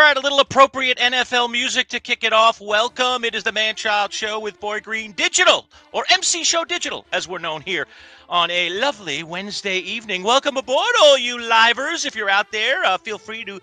right, a little appropriate NFL music to kick it off. Welcome. It is the Manchild Show with Boy Green Digital, or MC Show Digital, as we're known here on a lovely Wednesday evening. Welcome aboard, all you livers. If you're out there, feel free to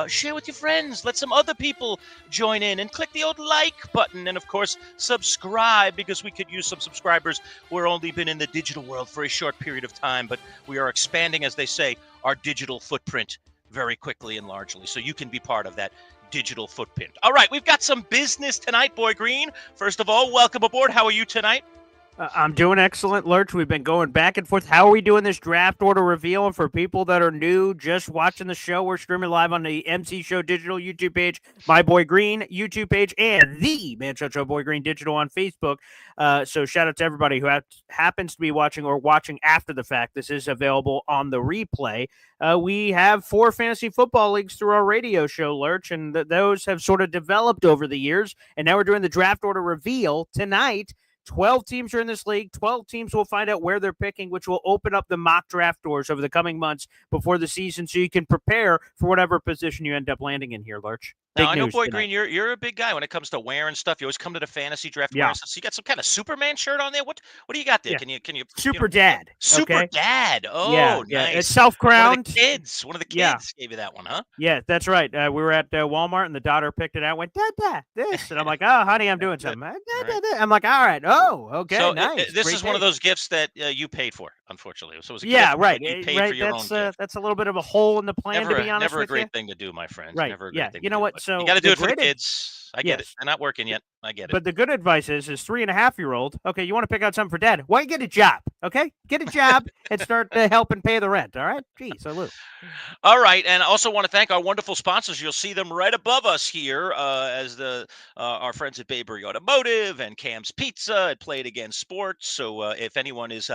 share with your friends. Let some other people join in and click the old like button. And, of course, subscribe, because we could use some subscribers. We're only been in the digital world for a short period of time, but we are expanding, as they say, our digital footprint very quickly and largely, so you can be part of that digital footprint. All right, we've got some business tonight, Boy Green. First of all, welcome aboard. How are you tonight? I'm doing excellent, Lurch. We've been going back and forth. How are we doing this draft order reveal? And for people that are new, just watching the show, we're streaming live on the MC Show Digital YouTube page, My Boy Green YouTube page, and the Manchild Show Boy Green Digital on Facebook. So shout out to everybody who happens to be watching or watching after the fact. This is available on the replay. We have 4 fantasy football leagues through our radio show, Lurch, and those have sort of developed over the years. And now we're doing the draft order reveal tonight. 12 teams are in this league. 12 teams will find out where they're picking, which will open up the mock draft doors over the coming months before the season, so you can prepare for whatever position you end up landing in here, Lurch. Now, I know, Boy Green, you're a big guy when it comes to wearing stuff. You always come to the fantasy draft wearing stuff. So you got some kind of Superman shirt on there. What do you got there? Yeah. Can you Super Dad? Super Dad. Oh, yeah, nice. It's self-crowned. One of the kids gave you that one, huh? Yeah, that's right. We were at Walmart, and the daughter picked it out. Went, Dad, this, and I'm like, oh, honey, I'm doing something. I'm like, all right. Oh, okay, so nice. This is one of those gifts that you paid for, unfortunately. So it was a gift, right. You paid for your own gift. That's a little bit of a hole in the plan, to be honest. Never a great thing to do, my friend. Right. Never a great thing. You know what? So you got to do it for the kids. I get it. They're not working yet. I get it. But the good advice is 3.5-year-old. Okay, you want to pick out something for Dad? Why get a job? Okay, get a job and start helping pay the rent. All right. Gee, salute. All right, and I also want to thank our wonderful sponsors. You'll see them right above us here, as our friends at Bayberry Automotive and Cam's Pizza at Play It Again Sports. So if anyone is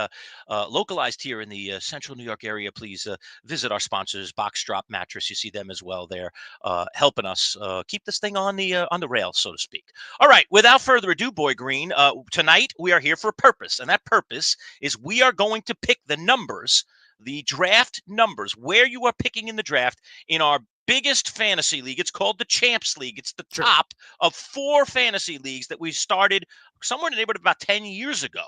localized here in the central New York area, please visit our sponsors, Box Drop Mattress. You see them as well there, helping us keep this thing on the rails, so to speak. All right, without further ado, Boy Green, tonight we are here for a purpose, and that purpose is we are going to pick the numbers, the draft numbers, where you are picking in the draft in our biggest fantasy league. It's called the Champs League. It's the top of 4 fantasy leagues that we started somewhere in the neighborhood of about 10 years ago.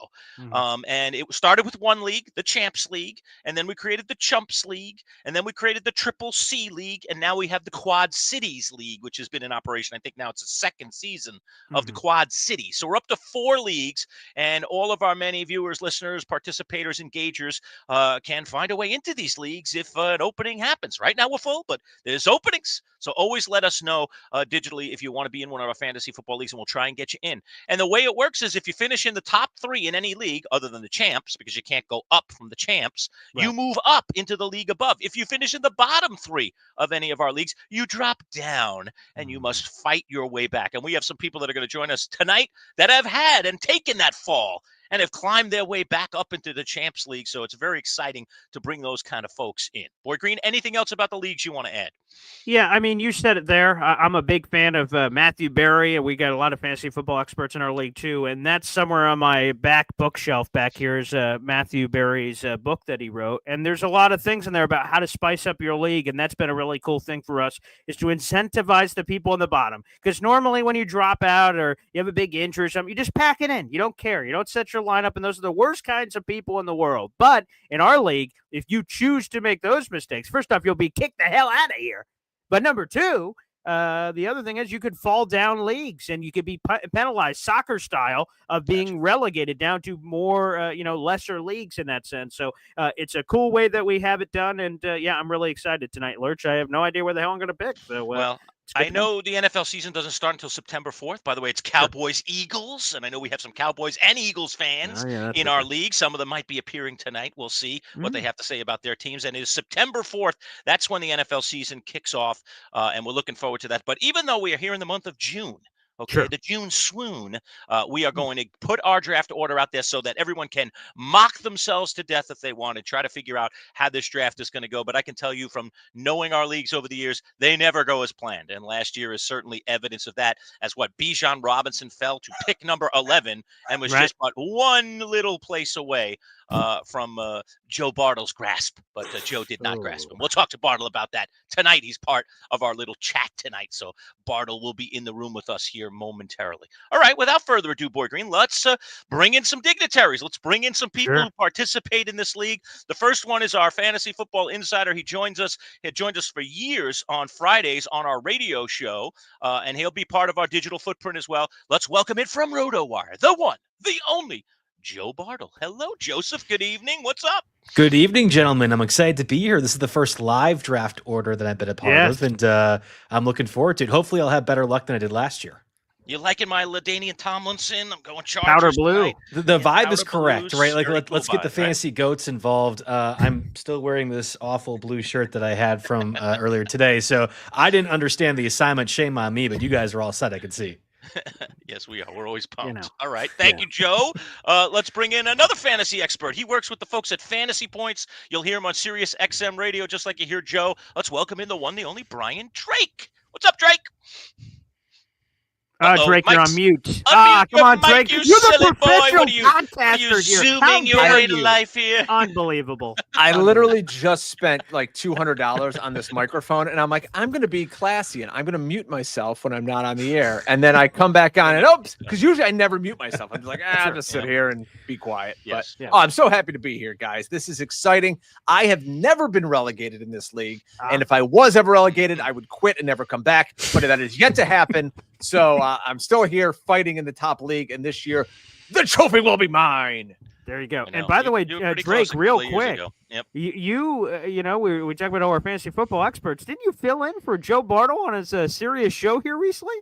And it started with one league, the Champs League, and then we created the Chumps League, and then we created the Triple C League, and now we have the Quad Cities League, which has been in operation. I think now it's the second season of the Quad Cities. So we're up to 4 leagues, and all of our many viewers, listeners, participators, engagers can find a way into these leagues if an opening happens. Right now we're full, but there's openings. So always let us know digitally if you want to be in one of our fantasy football leagues, and we'll try and get you in. And the way it works is if you finish in the top 3 in any league other than the Champs, because you can't go up from the Champs, you move up into the league above. If you finish in the bottom 3 of any of our leagues, you drop down, and you must fight your way back. And we have some people that are going to join us tonight that have had and taken that fall and have climbed their way back up into the Champs League. So it's very exciting to bring those kind of folks in. Boy Green, anything else about the leagues you want to add? Yeah, I mean, you said it there. I'm a big fan of Matthew Berry, and we got a lot of fantasy football experts in our league too. And that's somewhere on my back bookshelf back here is Matthew Berry's book that he wrote. And there's a lot of things in there about how to spice up your league, and that's been a really cool thing for us, is to incentivize the people in the bottom. Because normally when you drop out or you have a big injury or something, you just pack it in. You don't care. You don't set your lineup, and those are the worst kinds of people in the world. But in our league, if you choose to make those mistakes, first off, you'll be kicked the hell out of here. But number 2, the other thing is you could fall down leagues, and you could be penalized soccer style of being relegated down to more, lesser leagues in that sense. So it's a cool way that we have it done. And I'm really excited tonight, Lurch. I have no idea where the hell I'm going to pick. So, I know the NFL season doesn't start until September 4th. By the way, it's Cowboys-Eagles, and I know we have some Cowboys and Eagles fans in our league. Some of them might be appearing tonight. We'll see what they have to say about their teams. And it is September 4th. That's when the NFL season kicks off, and we're looking forward to that. But even though we are here in the month of June, the June swoon, we are going to put our draft order out there so that everyone can mock themselves to death if they want to try to figure out how this draft is going to go. But I can tell you from knowing our leagues over the years, they never go as planned. And last year is certainly evidence of that, as Bijan Robinson fell to pick number 11 and was just but one little place away from Joe Bartle's grasp, but Joe did not grasp Oh. him. We'll talk to Bartle about that tonight. He's part of our little chat tonight, so Bartle will be in the room with us here momentarily. All right, without further ado, Boy Green, let's bring in some dignitaries. Let's bring in some people who participate in this league. The first one is our fantasy football insider. He had joined us for years on Fridays on our radio show, and he'll be part of our digital footprint as well. Let's welcome in from RotoWire, the one, the only, Joe Bartle. Hello, Joseph. Good evening. What's up? Good evening, gentlemen. I'm excited to be here. This is the first live draft order that I've been a part of, and I'm looking forward to it. Hopefully, I'll have better luck than I did last year. You liking my LaDainian Tomlinson? I'm going Chargers. Powder blue. The vibe is correct, blues, right? Like very cool let's get the vibe, fantasy goats involved. I'm still wearing this awful blue shirt that I had from earlier today, so I didn't understand the assignment. Shame on me, but you guys are all set. I could see. Yes, we are. We're always pumped. You know. All right. Thank you, Joe. Let's bring in another fantasy expert. He works with the folks at Fantasy Points. You'll hear him on Sirius XM Radio, just like you hear Joe. Let's welcome in the one, the only Brian Drake. What's up, Drake? Drake, you're on mute. Unmute Come on, your Drake. mic, you You're silly the boy. professional What are you podcaster here. How zooming your dare way to you? life here? Unbelievable. I literally just spent like $200 on this microphone, and I'm like, I'm going to be classy, and I'm going to mute myself when I'm not on the air. And then I come back on, and oops, because usually I never mute myself. I'm just like, I'll just sit here and be quiet. Yes. But I'm so happy to be here, guys. This is exciting. I have never been relegated in this league, and if I was ever relegated, I would quit and never come back. But that is yet to happen. So I'm still here fighting in the top league, and this year, the trophy will be mine. There you go. And by the way, Drake, real quick, you know, we talk about all our fantasy football experts. Didn't you fill in for Joe Bartle on his serious show here recently?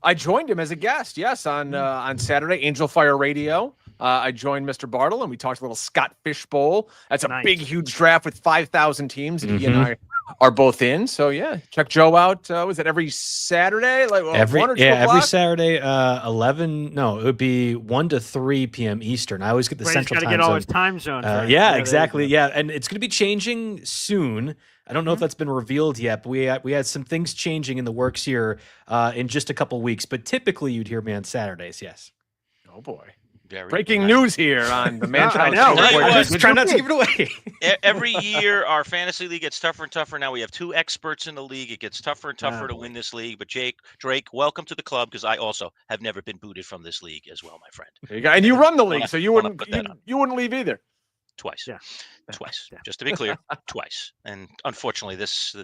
I joined him as a guest, yes, on Saturday, Angel Fire Radio. I joined Mr. Bartle, and we talked a little Scott Fishbowl. That's a big, huge draft with 5,000 teams, and he and I are both in. So, yeah, check Joe out. Was it every Saturday? Like every 1 or 2 o'clock? every Saturday, 11. No, it would be 1 to 3 p.m. Eastern. I always get the Central Time Time get all zone. his time zones. Right. Yeah, exactly. Yeah, and it's going to be changing soon. I don't know if that's been revealed yet, but we had some things changing in the works here in just a couple weeks. But typically, you'd hear me on Saturdays. Yes. Oh boy. Breaking news here on the Manchild. I know. Right? Just try not to give it away. Every year, our fantasy league gets tougher and tougher. Now we have 2 experts in the league. It gets tougher and tougher to win this league. But Drake, welcome to the club, because I also have never been booted from this league as well, my friend. There you go. And you run the league, so you wouldn't leave either. Twice. Yeah. Twice. Yeah. Just to be clear, twice. And unfortunately, this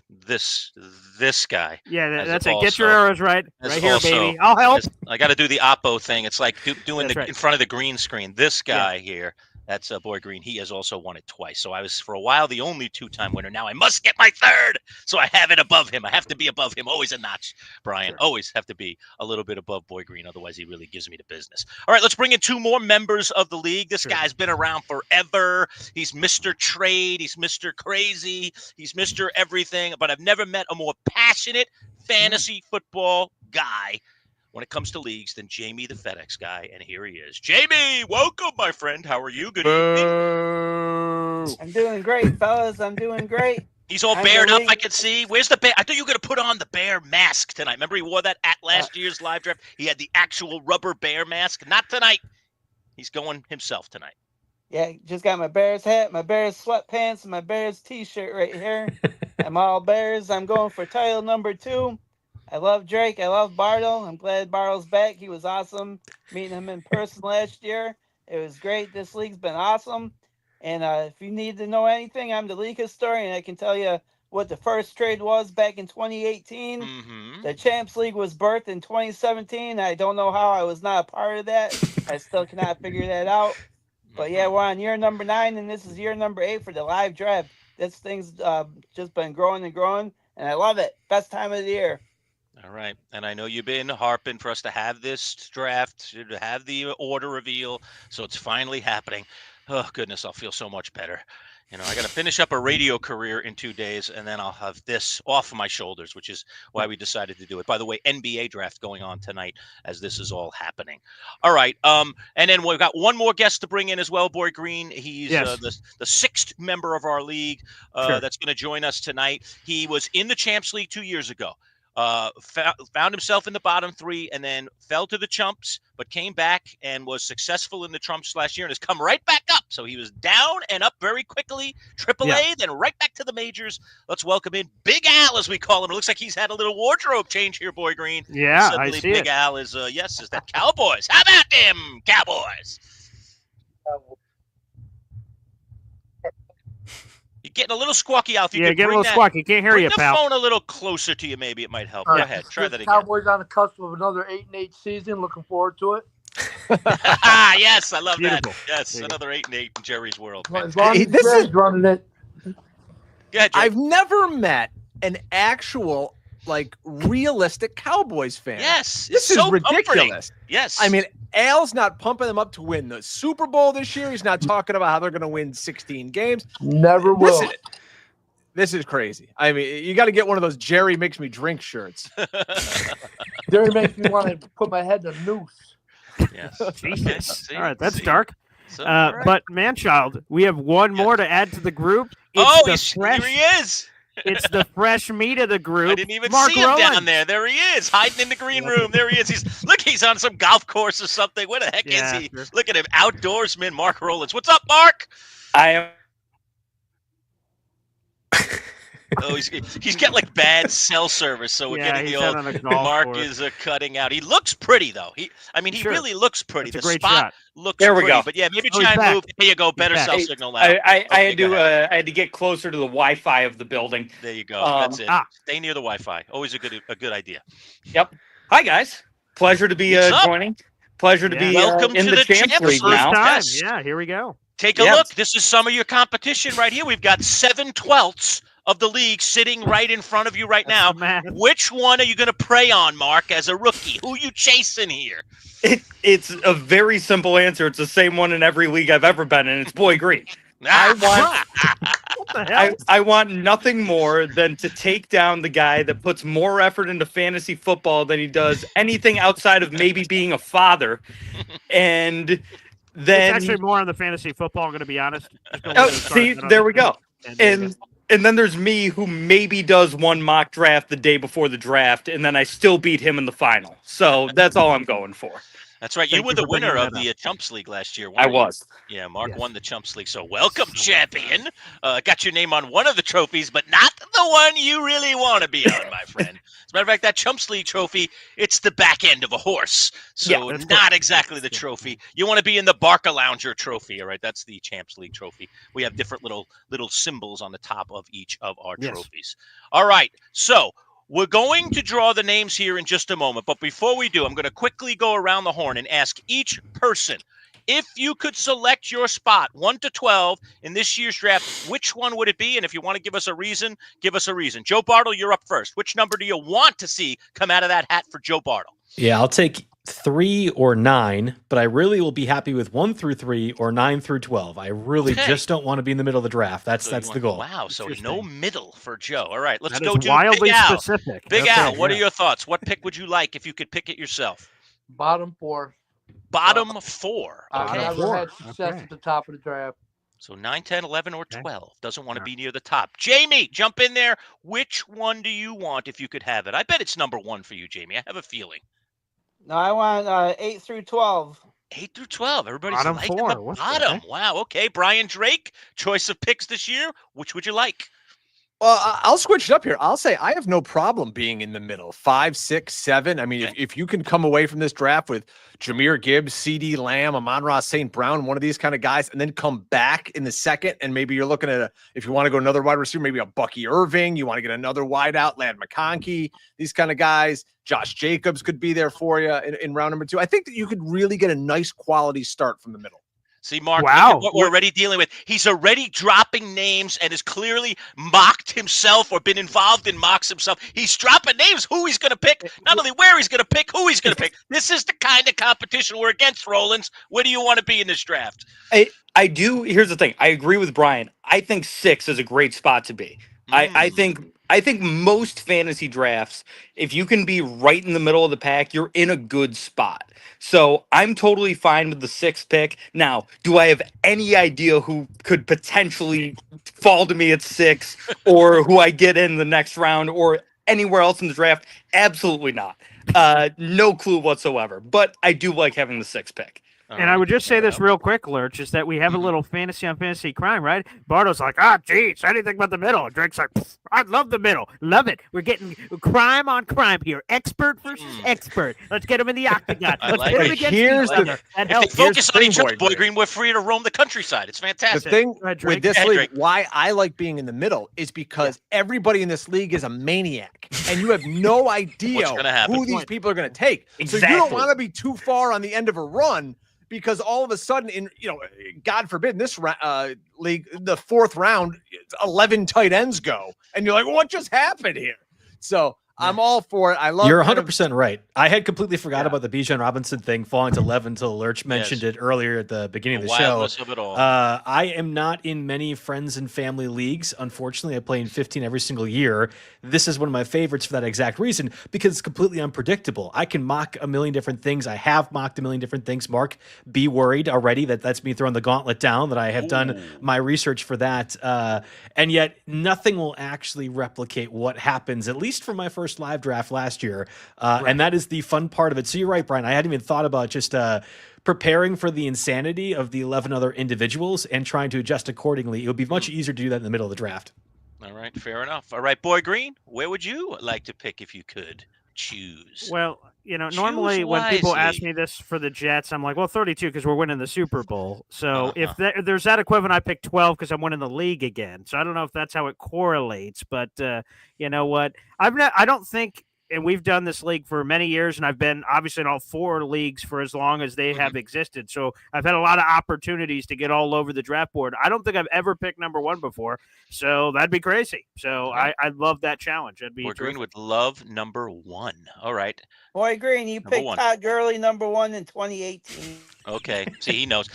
guy. Yeah, that's it. Get your arrows right here, baby. I'll help. I got to do the Oppo thing. It's like doing in front of the green screen. This guy here, that's Boy Green. He has also won it twice. So I was, for a while, the only 2-time winner. Now I must get my 3rd. So I have it above him. I have to be above him. Always a notch, Brian. Sure. Always have to be a little bit above Boy Green. Otherwise, he really gives me the business. All right, let's bring in 2 more members of the league. This guy's been around forever. He's Mr. Trade. He's Mr. Crazy. He's Mr. Everything. But I've never met a more passionate fantasy football guy when it comes to leagues than Jamie the FedEx guy, and here he is. Jamie, welcome, my friend. How are you? Good evening. I'm doing great, fellas. I'm doing great. He's all bared up, I can see. Where's the bear? I thought you were going to put on the bear mask tonight. Remember he wore that at last year's live draft? He had the actual rubber bear mask. Not tonight. He's going himself tonight. Yeah, just got my Bears hat, my Bears sweatpants, and my Bears t-shirt right here. I'm all Bears. I'm going for title number 2. I love Drake. I love Bartle. I'm glad Bartle's back. He was awesome meeting him in person last year. It was great. This league's been awesome. And if you need to know anything, I'm the league historian. I can tell you what the first trade was back in 2018. The Champs League was birthed in 2017. I don't know how I was not a part of that. I still cannot figure that out. But yeah, we're on year number 9, and this is year number 8 for the live draft. This thing's just been growing and growing, and I love it. Best time of the year. All right. And I know you've been harping for us to have this draft, to have the order reveal. So it's finally happening. Oh, goodness. I'll feel so much better. You know, I got to finish up a radio career in 2 days, and then I'll have this off of my shoulders, which is why we decided to do it. By the way, NBA draft going on tonight as this is all happening. All right. And then we've got one more guest to bring in as well, Boy Green. He's the 6th member of our league that's going to join us tonight. He was in the Champs League 2 years ago. found himself in the bottom 3 and then fell to the chumps, but came back and was successful in the chumps last year and has come right back up. So he was down and up very quickly, AAA, then right back to the majors. Let's welcome in Big Al, as we call him. It looks like he's had a little wardrobe change here, Boy Green. Yeah, suddenly I see Big it. Al is, is that Cowboys? How about them Cowboys? You're getting a little squawky, Al. If you could get a bring little squawky. Can't hear bring you, the pal. phone a little closer to you, maybe it might help. Go ahead. Try that again. Cowboys on the cusp of another 8-8 season. Looking forward to it. Yes, I love Beautiful. that. Yes, another 8-8 in Jerry's world. As long as Jerry's running it. Yeah, I've never met an actual, like, realistic Cowboys fan. Yes, This is so ridiculous. comforting. Yes. I mean, Al's not pumping them up to win the Super Bowl this year. He's not talking about how they're going to win 16 games. Never will. This is crazy. I mean, you got to get one of those Jerry makes me drink shirts. Jerry makes me want to put my head in a noose. Yes. Jesus. See, All right, that's see. dark. So, all right. But Manchild, we have one more to add to the group. Here he is. It's the fresh meat of the group. I didn't even Mark see him Rowan. down there. There he is, hiding in the green room. There he is. He's on some golf course or something. Where the heck is he? Sure. Look at him, outdoorsman Mark Rowlands. What's up, Mark? I am. Oh, he's got like bad cell service, so we're getting the he's out old on a golf Mark course. is cutting out. He looks pretty though. He Sure. really looks pretty. That's The a great spot shot. looks There we pretty. go. But yeah, maybe Oh, try he's and back. move. There you go. Better back. cell Hey, signal now. I had go ahead. to get closer to the Wi-Fi of the building. There you go. Um, That's it. Stay near the Wi-Fi. Always a good idea. Yep. Hi guys. Pleasure to be What's up? joining. Pleasure to Yeah. be Welcome in to the the Champs Champs League League. now. Time. Yes. Yeah, here we go. Take a Yeah. look. This is some of your competition right here. We've got 7/12 of the league sitting right in front of you right That's now. the math. Which one are you going to prey on, Mark, as a rookie? Who you chasing here? It's a very simple answer. It's the same one in every league I've ever been in. It's Boy Green. Ah, What the hell? I want nothing more than to take down the guy that puts more effort into fantasy football than he does anything outside of maybe being a father. And It's then actually more on the fantasy football, I'm going to be honest. Just don't Oh, let it start. see, I don't there think we go. And And then there's me who maybe does one mock draft the day before the draft, and then I still beat him in the final. So that's all I'm going for. That's right. You Thank were you the for bringing winner that of the Chumps League last year. I weren't you? was. Yeah, Mark Yes. won the Chumps League. So welcome, champion. Got your name on one of the trophies, but not the one you really want to be on, my friend. As a matter of fact, that Chumps League trophy, it's the back end of a horse. So that's not correct. exactly the trophy. You want to be in the Barca Lounger trophy, all right? That's the Champs League trophy. We have different little symbols on the top of each of our Yes. trophies. All right, so we're going to draw the names here in just a moment. But before we do, I'm going to quickly go around the horn and ask each person, if you could select your spot 1 to 12 in this year's draft, which one would it be? And if you want to give us a reason, give us a reason. Joe Bartle, you're up first. Which number do you want to see come out of that hat for Joe Bartle? Yeah, I'll take 3 or 9, but I really will be happy with 1 through 3 or 9 through 12. I really Okay. just don't want to be in the middle of the draft. That's So you the want- goal. Wow, so no Interesting. middle for Joe. All right, let's that go is to wildly Big Al. specific. Big Okay, Al, what are yeah. your thoughts? What pick would you like if you could pick it yourself? Bottom 4. Bottom 4. I've Okay. never four. had success Okay. at the top of the draft. So 9, 10, 11, or Okay. 12. Doesn't want to Yeah. be near the top. Jamie, jump in there. Which one do you want if you could have it? I bet it's number 1 for you, Jamie. I have a feeling. No, I want 8 through 12. 8 through 12. Everybody's Bottom liking four. the What the bottom. heck? Wow. Okay. Brian Drake, choice of picks this year. Which would you like? Well, I'll switch it up here. I'll say I have no problem being in the middle. 5, 6, 7. I mean, Okay. if you can come away from this draft with Jahmyr Gibbs, CD Lamb, Amon-Ra St. Brown, one of these kind of guys, and then come back in the second, and maybe you're looking at if you want to go another wide receiver, maybe a Bucky Irving, you want to get another wide out, Ladd McConkey, these kind of guys. Josh Jacobs could be there for you in round number 2. I think that you could really get a nice quality start from the middle. See, Mark, Wow. look at what we're already dealing with. He's already dropping names and has clearly mocked himself or been involved in mocks himself. He's dropping names, who he's going to pick, not only where he's going to pick, who he's going to pick. This is the kind of competition we're against, Rollins. Where do you want to be in this draft? I do. Here's the thing. I agree with Brian. I think 6 is a great spot to be. I think most fantasy drafts, if you can be right in the middle of the pack, you're in a good spot. So I'm totally fine with the 6th pick. Now, do I have any idea who could potentially fall to me at 6 or who I get in the next round or anywhere else in the draft? Absolutely not. No clue whatsoever. But I do like having the 6th pick. And I would just say this real quick, Lurch, is that we have a little fantasy on fantasy crime, right? Bardo's like, geez, anything but the middle. Drake's like, I love the middle. Love it. We're getting crime on crime here. Expert versus expert. Let's get them in the octagon. Let's like put it. them against Here's each the- other. That If they helps. focus on each Boy other, Boy Green. Green, we're free to roam the countryside. It's The fantastic. thing Go ahead, Drake. with this Yeah, league, Drake. why I like being in the middle is because everybody in this league is a maniac, and you have no idea What's gonna happen. who these people are going to take. So you Exactly. don't want to be too far on the end of a run, because all of a sudden, God forbid, in this league, the 4th round, 11 tight ends go, and you're like, what just happened here? So I'm all for it. I love. You're kind of- 100% right. I had completely forgot about the Bijan Robinson thing falling to 11 until Lurch mentioned it earlier at the beginning of the show. Wildness of it all. I am not in many friends and family leagues. Unfortunately, I play in 15 every single year. This is one of my favorites for that exact reason, because it's completely unpredictable. I can mock a million different things. I have mocked a million different things. Mark, be worried already that that's me throwing the gauntlet down, that I have done my research for that. And yet nothing will actually replicate what happens, at least for my first live draft last year. And that is the fun part of it. So you're right, Brian. I hadn't even thought about just preparing for the insanity of the 11 other individuals and trying to adjust accordingly. It would be much easier to do that in the middle of the draft. All right, fair enough. All right, Boy Green, where would you like to pick if you could choose? Well, normally Choose when people ask wisely. me this for the Jets, I'm like, well, 32 because we're winning the Super Bowl. So if Uh-huh. there's that equivalent, I pick 12 because I'm winning the league again. So I don't know if that's how it correlates, but you know what? I don't think, and we've done this league for many years, and I've been obviously in all 4 leagues for as long as they have existed. So I've had a lot of opportunities to get all over the draft board. I don't think I've ever picked number 1 before, so that'd be crazy. So right. I love that challenge. That'd be Boy Green terrific. would love number 1. All right. Boy Green, you Number picked 1. Todd Gurley number 1 in 2018. Okay. See, he knows.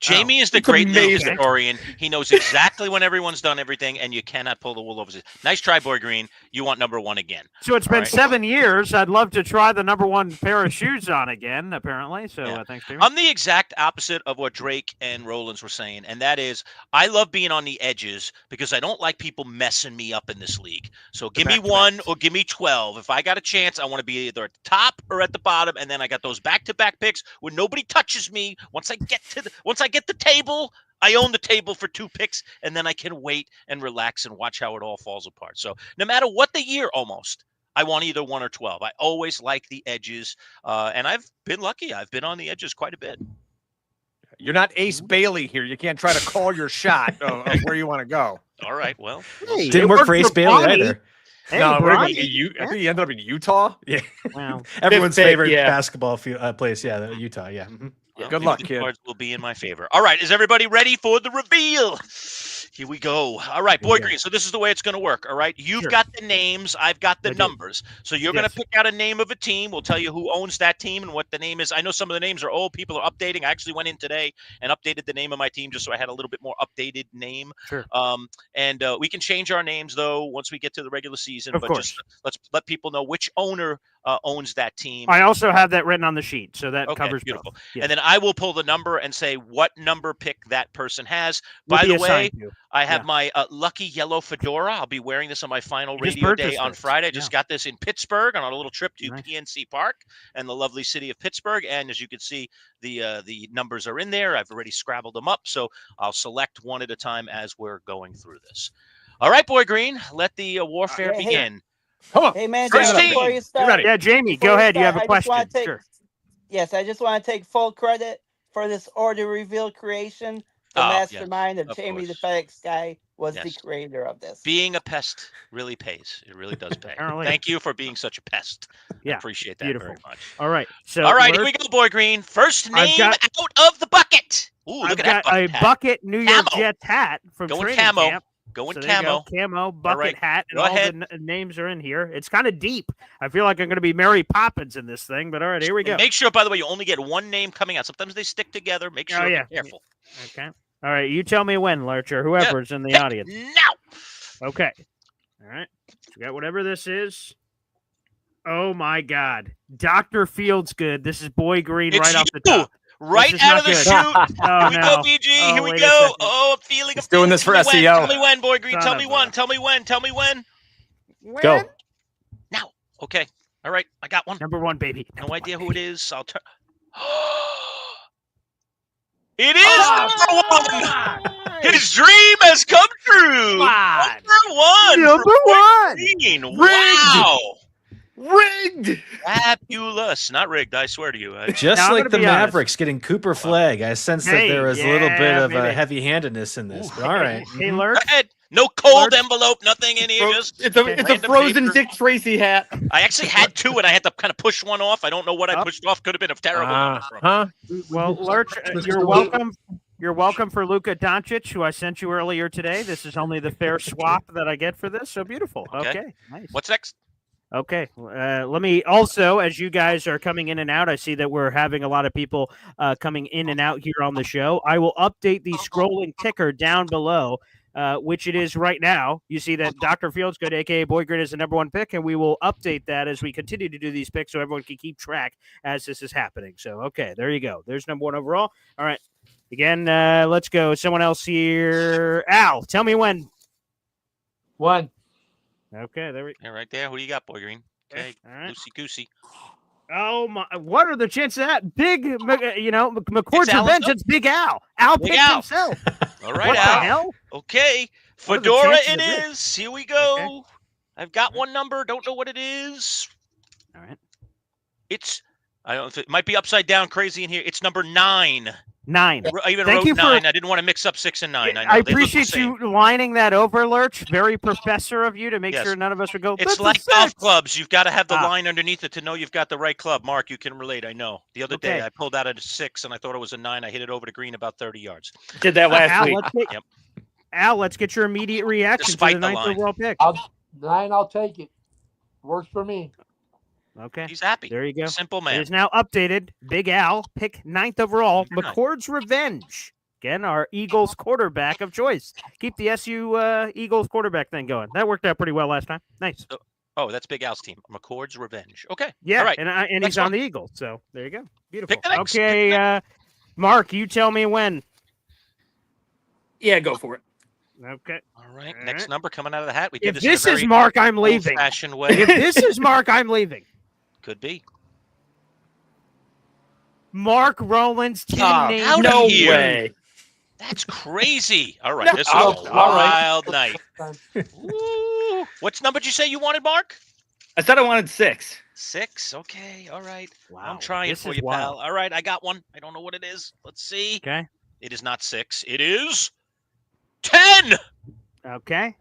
Jamie is the It's great league amazing. historian. He knows exactly when everyone's done everything, and you cannot pull the wool over his. Nice try, Boy Green. You want number 1 again. So it's All been right. 7 years. I'd love to try the number 1 pair of shoes on again, apparently. So Yeah. thanks, Jamie. I'm the exact opposite of what Drake and Rollins were saying, and that is I love being on the edges because I don't like people messing me up in this league. So give me 1 or give me 12. If I got a chance, I want to be either at the top or at the bottom, and then I got those back-to-back picks where nobody touches me. Once I get the table, I own the table for 2 picks, and then I can wait and relax and watch how it all falls apart. So no matter what the year, almost, I want either 1 or 12. I always like the edges, and I've been lucky. I've been on the edges quite a bit. You're not Ace Bailey here. You can't try to call your shot of where you want to go. All right, well, Hey, Didn't work for Ace Bailey Bonnie. either. Hey, No, Bronny. I think he ended up in Utah. Yeah. Wow. Everyone's Fifth pick, favorite yeah. basketball place. Yeah, Utah. Yeah. Mhm. well, Good maybe luck, the kid. cards will be in my favor. All right, is everybody ready for the reveal? Here we go. All right, Boy Green. So this is the way it's going to work. All right, you've Sure. got the names. I've got the I do. numbers. So you're going Yes. to pick out a name of a team. We'll tell you who owns that team and what the name is. I know some of the names are old. People are updating. I actually went in today and updated the name of my team just so I had a little bit more updated name. Sure. And we can change our names though once we get to the regular season. Of but course. just let's let people know which owner owns that team. I also have that written on the sheet, so that Okay, covers beautiful. both. Yeah. And then I will pull the number and say what number pick that person has. Will By be the way, assigned to. I have Yeah. my lucky yellow fedora. I'll be wearing this on my final You just radio day purchased on it. Friday. I just got this in Pittsburgh on a little trip to Nice. PNC Park and the lovely city of Pittsburgh. And as you can see, the numbers are in there. I've already scrabbled them up, so I'll select one at a time as we're going through this. All right, Boy Green, let the warfare Hey, hey. begin. Come on. Hey, man, First John, team. before you start, ready? Yeah, Jamie, before go we ahead. You start, have a I just wanna question. take- Sure. Yes, I just want to take full credit for this order reveal creation. The Oh, yes, mastermind of of Jamie the course. FedEx guy was the Yes. creator of this. Being a pest really pays. It really does pay. Apparently. Thank you for being such a pest. I Yeah, appreciate that beautiful. very much. All right. So All right, here Lurch, we go, Boy Green. First I've name got- out of the bucket. Ooh, I've look at that got a bucket hat. bucket New York Camo. Jets hat from Going training camo. camp. Going So there you go. camo. Camo, bucket right. hat, and Go all ahead. the names are in here. It's kind of deep. I feel like I'm going to be Mary Poppins in this thing, but all right, here we And go. make sure, by the way, you only get one name coming out. Sometimes they stick together. Make Oh, sure. yeah. Be careful. Okay. All right, you tell me when, Lurch, or whoever's in the Pick audience. now. Okay. All right. So we got whatever this is. Oh my God, Dr. Fields good. This is Boy Green It's right off the you. top. Right is out not of the good. chute. Oh Here we no. go, BG. Oh, Here we wait a go. second. Oh, I'm feeling. He's doing this for Tell me when. SEO. Tell me when, Boy Green. Son Tell of me a- when. Tell me when. Tell me when. Go. Okay. All right. I got one. Number 1, baby. No idea who it is. I'll turn. It is number 1. His dream has come true. Number 1 for Boy Green. Rigged! Wow. Fabulous. Not rigged. I swear to you. Just Now, I'm like gonna the be honest. Mavericks getting Cooper Flag, I sensed that there was a little bit Yeah, of maybe. heavy-handedness in this. But all right. Hey, Mhm. Lurch. Go ahead. No cold Lurch. envelope. Nothing in here. Just It's a random frozen paper. Dick Tracy hat. I actually had 2, and I had to kind of push one off. I don't know what I pushed off. Could have been a terrible number from. Huh? Well, Lurch, you're welcome. You're welcome for Luka Doncic, who I sent you earlier today. This is only the fair swap that I get for this. So beautiful. Okay, nice. What's next? Okay. Let me also, as you guys are coming in and out, I see that we're having a lot of people coming in and out here on the show. I will update the scrolling ticker down below, which it is right now. You see that Dr. Fieldsgood, a.k.a. Boy Green, is the number 1 pick, and we will update that as we continue to do these picks so everyone can keep track as this is happening. So, okay, there you go. There's number 1 overall. All right. Again, let's go. Someone else here. Al, tell me when. 1. Okay, there we go. Yeah, right there. Who do you got, Boy Green? Okay, All right. loosey goosey. Oh my! What are the chances of that? Big, McCord's It's Al revenge. himself. It's Big Al. Al Big picked Al. himself. All right, What the Al. hell? Okay, What are the Fedora chances it of this? is. Here we go. Okay. I've got one number. Don't know what it is. All right. It's. I don't know if it might be upside down crazy in here. It's number 9. 9. I even Thank wrote you for- 9. I didn't want to mix up 6 and 9. I know. I They look the appreciate same. you lining that over, Lurch. Very professor of you to make Yes. sure none of us would go. It's "That's a like golf 6." clubs. You've got to have the Ah. line underneath it to know you've got the right club. Mark, you can relate. I know. The other day, Okay. I pulled out a 6, and I thought it was a 9. I hit it over the green about 30 yards. Did that last Al, week. Al, let's get your immediate reaction Despite to the the 9th line. overall pick. 9, I'll take it. Works for me. Okay. He's happy. There you go. Simple It man. is now updated. Big Al, pick 9th overall. Very nice. McCord's Revenge. Again, our Eagles quarterback of choice. Keep the SU Eagles quarterback thing going. That worked out pretty well last time. Nice. Oh, that's Big Al's team. McCord's Revenge. Okay. Yeah, All right. and he's Next on one. the Eagles. So there you go. Beautiful. Pick the next. Okay, Mark, you tell me when. Yeah, go for it. Okay. All right. All Next right. number coming out of the hat. We did If this this in a is very Mark, I'm leaving. old-fashioned way. If this is Mark, I'm leaving. Could be. Mark Rowland's team Oh, name. out of no here. way. That's crazy. All right. No. This Oh, was a all right. wild night. Ooh. What's number did you say you wanted, Mark? I said I wanted 6. 6. Okay. All right. Wow. I'm trying this for is you, wild. pal. All right. I got one. I don't know what it is. Let's see. Okay. It is not 6. It is 10. Okay.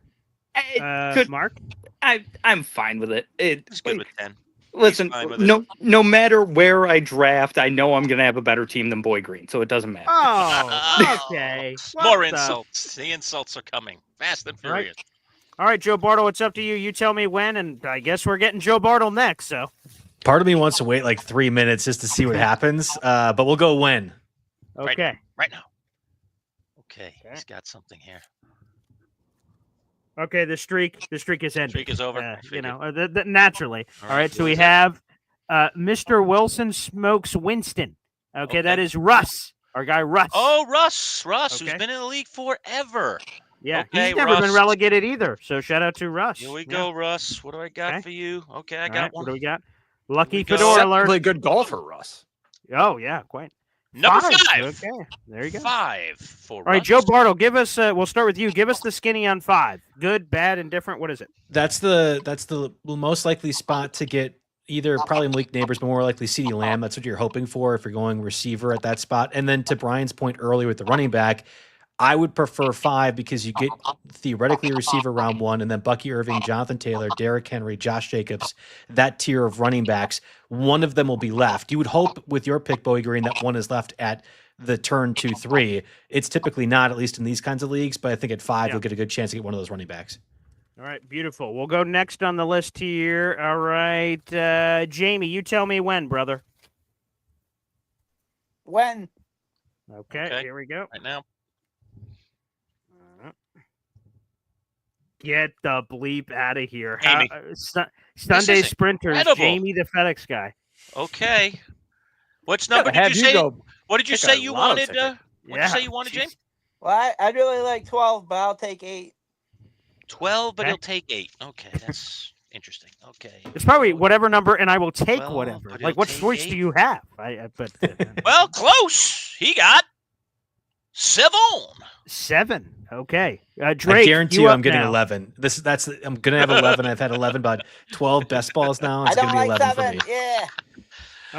Could- Mark. I'm fine with it. It's good with 10. Listen, fine with it. no matter where I draft, I know I'm gonna have a better team than Boy Green, so it doesn't matter. Oh, okay. More What the- insults. The insults are coming fast and All right. furious. All right, Joe Bartle, it's up to you. You tell me when, and I guess we're getting Joe Bartle next. So Part of me wants to wait like 3 minutes just to see what happens, but we'll go when. okay. Right now. Okay. He's got something here. Okay, the streak is ended. Streak is over. I You figured. know, naturally. All All right, so what we is it? have Mr. Wilson Smokes Winston. Okay, that Okay. is Russ, our guy Russ. Oh, Russ, who's Okay. been in the league forever. yeah, okay, he's never been Russ. relegated either. So shout out to Russ. Here we Yeah. go, Russ. What do I got Okay. for you? Okay, I All got right, one. what do we got? Lucky we go. Fedora alert. Deceptively good golfer, Russ. Oh yeah, quite. Number 5. Okay, there you go. 5 for All right, Russ. Joe Bartle, give us. We'll start with you. Give us the skinny on 5. Good, bad, indifferent. What is it? That's the most likely spot to get either probably Malik Neighbors, but more likely CeeDee Lamb. That's what you're hoping for if you're going receiver at that spot. And then to Brian's point earlier with the running back, I would prefer 5 because you get theoretically a receiver round 1, and then Bucky Irving, Jonathan Taylor, Derrick Henry, Josh Jacobs, that tier of running backs. One of them will be left. You would hope with your pick, Bowie Green, that one is left at the turn 2-3. It's typically not, at least in these kinds of leagues, but I think at 5 Yeah. you'll get a good chance to get one of those running backs. All right, beautiful. We'll go next on the list here. All right, Jamie, you tell me when, brother. When? Okay, here we go. Right now. Get the bleep out of here. Jamie. Sunday is Sprinters, incredible. Jamie the FedEx guy. Okay. Which number Gotta have did you say? go What did you pick say a you lotto wanted? ticket. What did you say you wanted, jeez. James? Well, I really like 12, but I'll take 8. 12, but Okay. he'll take 8. Okay, that's Interesting. Okay. It's probably whatever number, and I will take Well, whatever. but Like, he'll what take choice do 8. you have? Well, close. He got 7. 7. Okay. I Drake, guarantee you you, up I'm getting now. 11. I'm gonna have 11. I've had 11, about 12 best balls now. I It's gonna don't be like 11 for 7. me. Yeah.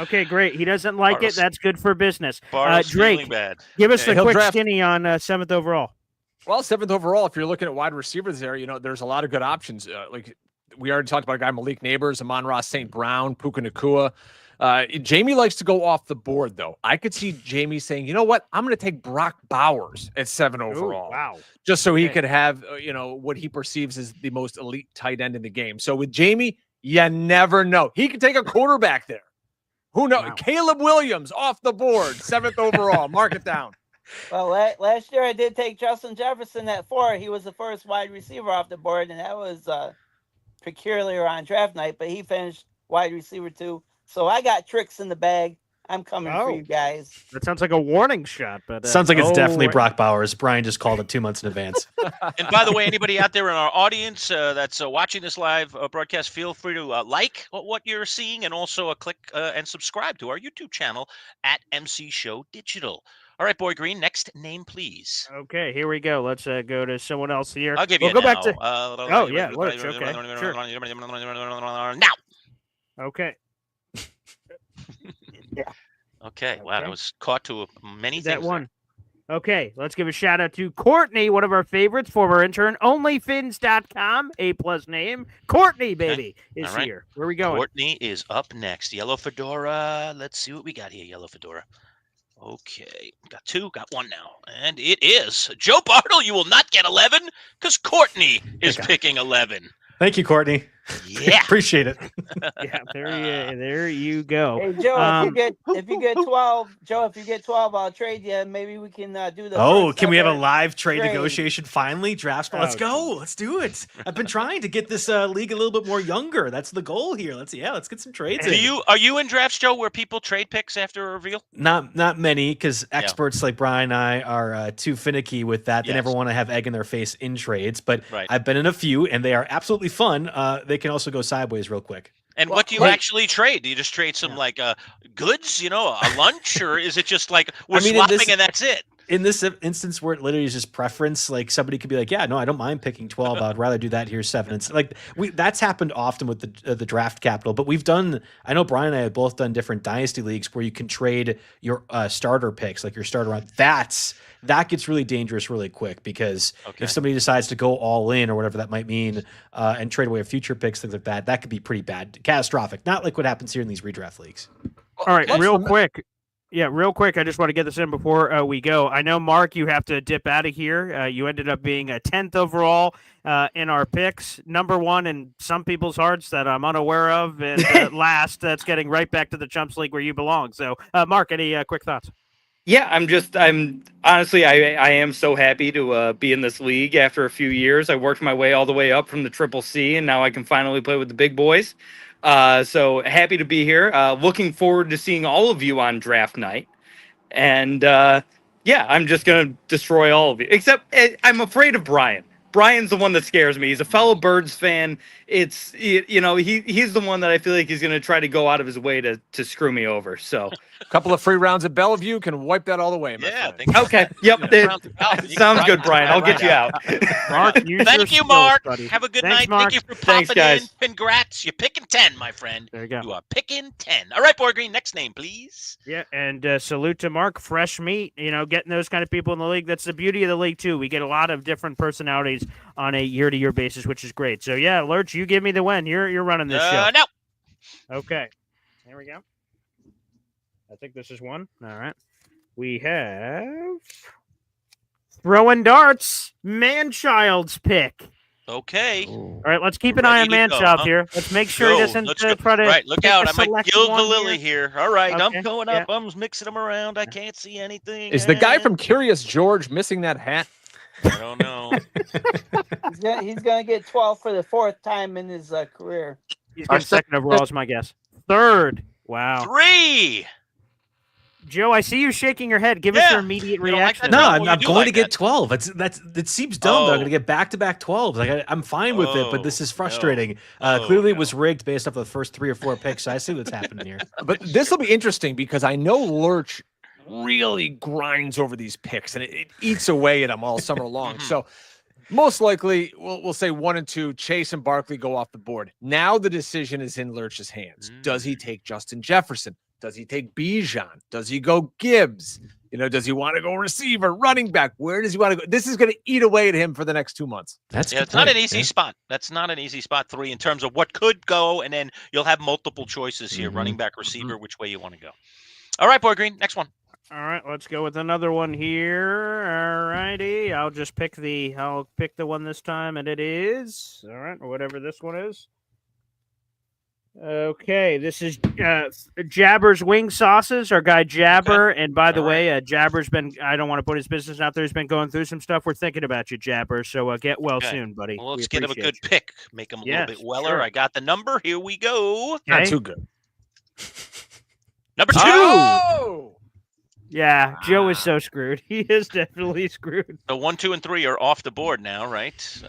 Okay, great. He doesn't like it. Bartles- That's good for business. Bartles feeling Drake, bad. give us Yeah, the he'll quick draft- skinny on 7th overall. Well, 7th overall, if you're looking at wide receivers there, there's a lot of good options. Like we already talked about a guy, Malik Neighbors, Amon-Ra St. Brown, Puka Nakua. Jamie likes to go off the board, though. I could see Jamie saying, you know what? I'm going to take Brock Bowers at 7 overall. Ooh, wow. Just so he Okay. could have, what he perceives as the most elite tight end in the game. So with Jamie, you never know. He could take a quarterback there. Who knows? Wow. Caleb Williams off the board, 7th overall. Mark it down. Well, last year I did take Justin Jefferson at 4. He was the first wide receiver off the board, and that was peculiar on draft night, but he finished wide receiver 2. So I got tricks in the bag. I'm coming for you guys. That sounds like a warning shot, but Sounds like it's definitely right. Brock Bowers. Brian just called it 2 months in advance. And by the way, anybody out there in our audience that's watching this live broadcast, feel free to like what you're seeing and also click and subscribe to our YouTube channel at MC Show Digital. All right, Boy Green, next name, please. Okay, here we go. Let's go to someone else here. I'll give you We'll go now. back to. Oh, yeah, Lurch, okay, sure. Now. Okay. Okay, wow, that Okay. was caught to many That things. one. Okay, let's give a shout out to Courtney, one of our favorites, former intern, onlyfins.com, A+ name. Courtney, baby, is All right. here. Where are we There. going? Courtney is up next. Yellow Fedora. Let's see what we got here, Yellow Fedora. Okay, got 2, got 1 now. And it is Joe Bartle. You will not get 11 because Courtney is picking 11. Thank you, Courtney. Yeah. Appreciate it. Yeah, there you go. Hey Joe, if you get 12, Joe, if you get 12, I'll trade you. Maybe we can do the. Oh, first can we have a ever live trade trade. negotiation finally? Draft spot. Let's go. Let's do it. I've been trying to get this league a little bit more younger. That's the goal here. Let's get some trades. Are you in drafts, Joe, where people trade picks after a reveal? Not many, because experts like Brian and I are too finicky with that. They never want to have egg in their face in trades. But I've been in a few, and they are absolutely fun. They can also go sideways real quick. And what do you actually trade? Do you just trade some goods, a lunch, or is it just like we're swapping and that's it? In this instance where it literally is just preference, like somebody could be like, yeah, no, I don't mind picking 12. I'd rather do that. Here's 7. It's like that's happened often with the draft capital, but we've done, I know Brian and I have both done different dynasty leagues where you can trade your starter picks, like your starter round. That gets really dangerous really quick, because if somebody decides to go all in or whatever that might mean and trade away future picks, things like that could be pretty bad, catastrophic. Not like what happens here in these redraft leagues. All right, real quick. Yeah, real quick. I just want to get this in before we go. I know, Mark, you have to dip out of here. You ended up being a 10th overall in our picks, number 1 in some people's hearts that I'm unaware of, and last, that's getting right back to the Chumps League where you belong. So, Mark, any quick thoughts? Yeah, I'm honestly, I am so happy to be in this league after a few years. I worked my way all the way up from the Triple C, and now I can finally play with the big boys. So happy to be here. Looking forward to seeing all of you on draft night. And I'm just going to destroy all of you. Except I'm afraid of Brian. Brian's the one that scares me. He's a fellow Birds fan. He's the one that I feel like he's going to try to go out of his way to screw me over. So a couple of free rounds at Bellevue can wipe that all away. Okay. Yep. Sounds good, Brian. I'll get you out. Mark, thank you, Mark. Buddy. Have a good Thanks, night. Mark. Thank you for popping guys. in. Congrats. You're picking 10, my friend. There you go. You are picking 10. All right, Boy Green, next name, please. Yeah, and salute to Mark. Fresh meat, getting those kind of people in the league. That's the beauty of the league, too. We get a lot of different personalities on a year-to-year basis, which is great. So, yeah, Lurch, you give me the win. You're running this show. No. Okay. There we go. I think this is one. All right. We have throwing darts, Manchild's pick. Okay. All right, let's keep an We're eye on ready to go, Manchild huh? here. Let's make sure he doesn't Let's go. try to. Right, look pick out. a I might select gild the one lily here. All right, Okay, I'm going up. yeah. I'm mixing them around. I can't see anything. Is the guy and- from Curious George missing that hat? I don't know. He's gonna get 12 for the 4th time in his career. He's getting second overall, is my guess. Third. Wow. 3. Joe, I see you shaking your head. Give us your immediate You don't like reaction. that? No, No, I'm you do going like to get that. 12. It seems dumb. Though. I'm going to get back-to-back 12s. Like I'm fine with it, but this is frustrating. Clearly, it was rigged based off of the first 3 or 4 picks. So I see what's happening here. But this will be interesting because I know Lurch really grinds over these picks and it eats away at them all summer long. So most likely, we'll say 1 and 2. Chase and Barkley go off the board. Now the decision is in Lurch's hands. Does he take Justin Jefferson? Does he take Bijan? Does he go Gibbs? Does he want to go receiver, running back? Where does he want to go? This is going to eat away at him for the next 2 months. It's not an easy spot. That's not an easy spot 3 in terms of what could go, and then you'll have multiple choices here: running back, receiver, which way you want to go. All right, Boy Green, next one. All right, let's go with another one here. All righty, I'll pick the one this time, and it is whatever this one is. Okay, this is Jabber's Wing Sauces, our guy Jabber. Okay. And by the way, Jabber's I don't want to put his business out there. He's been going through some stuff. We're thinking about you, Jabber. So get well soon, buddy. Well, let's get him a good pick. Make him a little bit weller. Sure. I got the number. Here we go. Okay. Not too good. Number 2. Oh! Yeah, Joe is so screwed. He is definitely screwed. So 1, 2, and 3 are off the board now, right?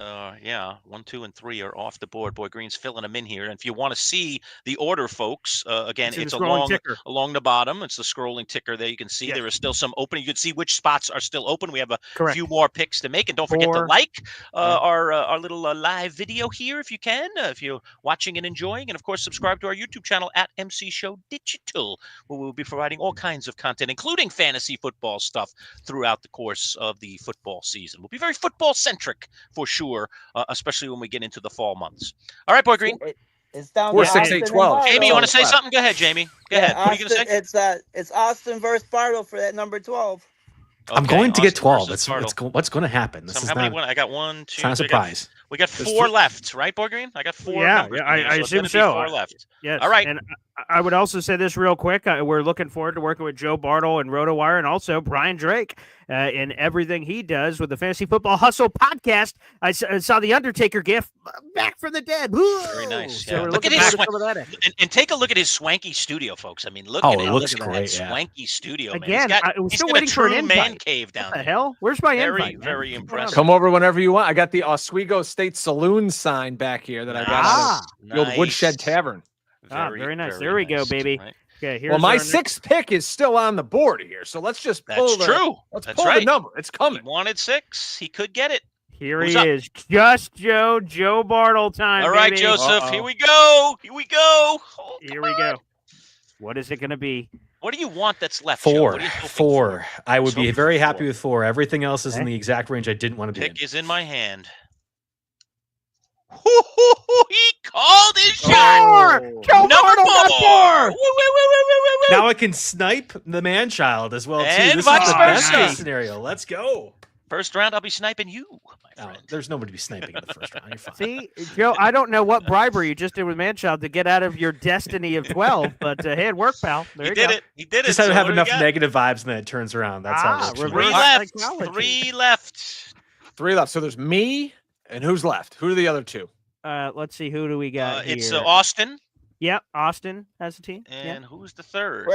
1, 2, and 3 are off the board. Boy Green's filling them in here. And if you want to see the order, folks, again, it's along the bottom. It's the scrolling ticker there. You can see there is still some open. You can see which spots are still open. We have a few more picks to make. And don't forget to like our little live video here if you can, if you're watching and enjoying. And, of course, subscribe to our YouTube channel at MC Show Digital, where we'll be providing all kinds of content, including fantasy football stuff throughout the course of the football season. We'll be very football centric for sure, especially when we get into the fall months. All right, Boy Green. It's down 4, 6, 8, 12. Jamie, you want to say something? Go ahead, Jamie. Go ahead. What are you going to say? It's Austin versus Bartle for that number 12. I'm going to get 12. What's going to happen? How many? I got 1, 2. It's not a surprise. We got 4 left, right, Boy Green? I got 4 numbers. I assume so. 4 left. Yes. All right. And I would also say this real quick. We're looking forward to working with Joe Bartle and RotoWire, and also Brian Drake in everything he does with the Fantasy Football Hustle podcast. I saw the Undertaker gif, back from the dead. Woo! Very nice. So look at his and take a look at his swanky studio, folks. I mean, look at it. It looks great. That swanky studio. Again, man. I was he's still got waiting a for an true invite. man cave down there. What the hell? Where's my invite? Very impressive. Come over whenever you want. I got the Oswego State Saloon sign back here that I got out of the old Woodshed Tavern. Very nice. There we go, baby. Right. Okay, here's well, my 6th pick is still on the board here, so let's just pull Let's pull the number. It's coming. He wanted 6. He could get it. Here he is. Just Joe Bartle time. All right, baby. Joseph. Here we go. Here we go. Oh, here we go. What is it going to be? What do you want that's left? 4. 4. I would be very happy with 4. Everything else is in the exact range I didn't want to be in. Pick is in my hand. He called his shot. Joe Bartle got 4. Now I can snipe the man-child as well, too. And this vice is the best versa. case scenario. Let's go. First round, I'll be sniping you, my friend. There's nobody to be sniping in the first round. You're fine. See, Joe, I don't know what bribery you just did with Manchild to get out of your destiny of 12, but hey, it worked, pal. There He did it. He did it. Just have enough negative vibes, and then it turns around. That's how it works. 3 left. 3 left. 3 left. So there's me, and who's left? Who are the other 2? Let's see. Who do we got here? It's Austin. Yep, Austin has a team. And who's the third?